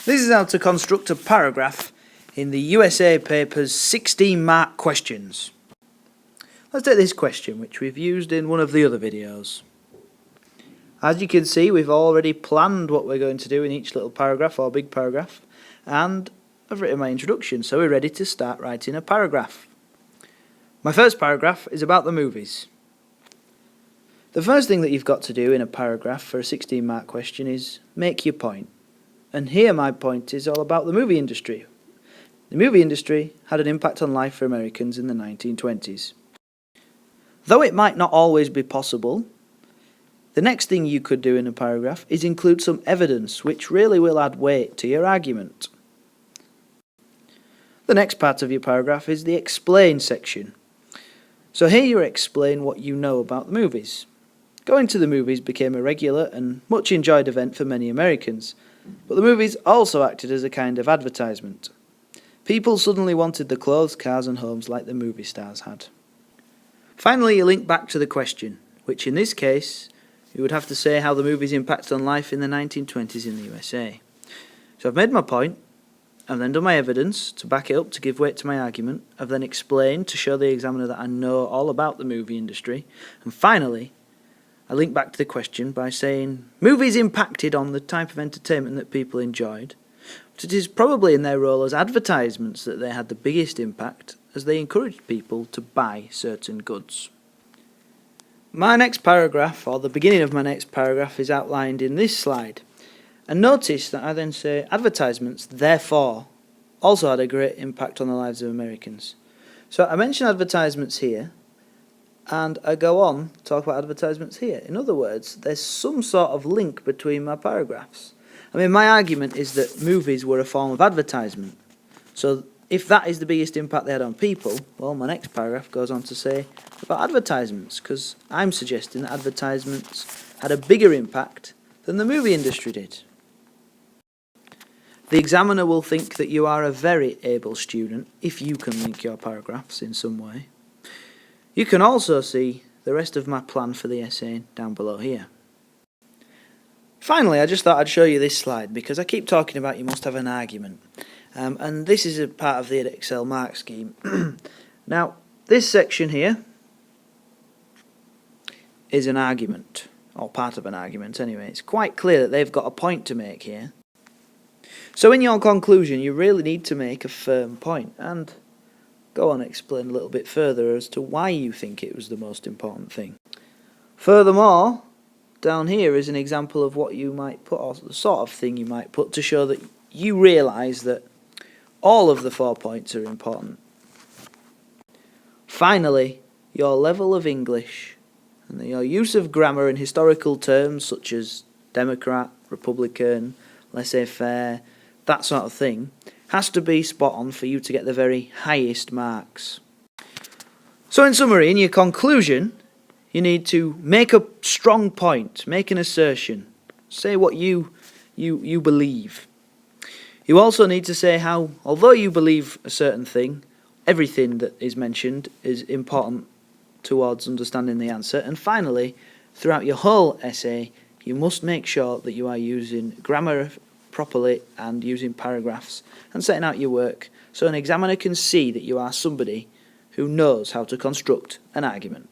This is how to construct a paragraph in the USA paper's 16-mark questions. Let's take this question, which we've used in one of the other videos. As you can see, we've already planned what we're going to do in each little paragraph or big paragraph, and I've written my introduction, so we're ready to start writing a paragraph. My first paragraph is about the movies. The first thing that you've got to do in a paragraph for a 16-mark question is make your point. And here my point is all about the movie industry. The movie industry had an impact on life for Americans in the 1920s. Though it might not always be possible, the next thing you could do in a paragraph is include some evidence which really will add weight to your argument. The next part of your paragraph is the explain section. So here you explain what you know about the movies. Going to the movies became a regular and much enjoyed event for many Americans, but the movies also acted as a kind of advertisement. People suddenly wanted the clothes, cars and homes like the movie stars had. Finally, you link back to the question, which in this case, you would have to say how the movies impacted on life in the 1920s in the USA. So I've made my point, I've then done my evidence to back it up to give weight to my argument, I've then explained to show the examiner that I know all about the movie industry, and finally, I link back to the question by saying movies impacted on the type of entertainment that people enjoyed, but it is probably in their role as advertisements that they had the biggest impact, as they encouraged people to buy certain goods. My next paragraph, or the beginning of my next paragraph, is outlined in this slide. And notice that I then say advertisements, therefore, also had a great impact on the lives of Americans. So I mention advertisements here, and I go on to talk about advertisements here. In other words, there's some sort of link between my paragraphs. I mean, my argument is that movies were a form of advertisement. So if that is the biggest impact they had on people, well, my next paragraph goes on to say about advertisements, because I'm suggesting that advertisements had a bigger impact than the movie industry did. The examiner will think that you are a very able student if you can link your paragraphs in some way. You can also see the rest of my plan for the essay down below here. Finally, I just thought I'd show you this slide because I keep talking about you must have an argument. And this is a part of the Excel mark scheme. Now, this section here is an argument, or part of an argument anyway. It's quite clear that they've got a point to make here. So in your conclusion, you really need to make a firm point and go on and explain a little bit further as to why you think it was the most important thing. Furthermore, down here is an example of what you might put, or the sort of thing you might put to show that you realise that all of the 4 points are important. Finally, your level of English and your use of grammar and historical terms such as Democrat, Republican, laissez-faire, that sort of thing, has to be spot on for you to get the very highest marks. So in summary, in your conclusion, you need to make a strong point, make an assertion, say what you believe. You also need to say how, although you believe a certain thing, everything that is mentioned is important towards understanding the answer. And finally, throughout your whole essay, you must make sure that you are using grammar properly and using paragraphs and setting out your work so an examiner can see that you are somebody who knows how to construct an argument.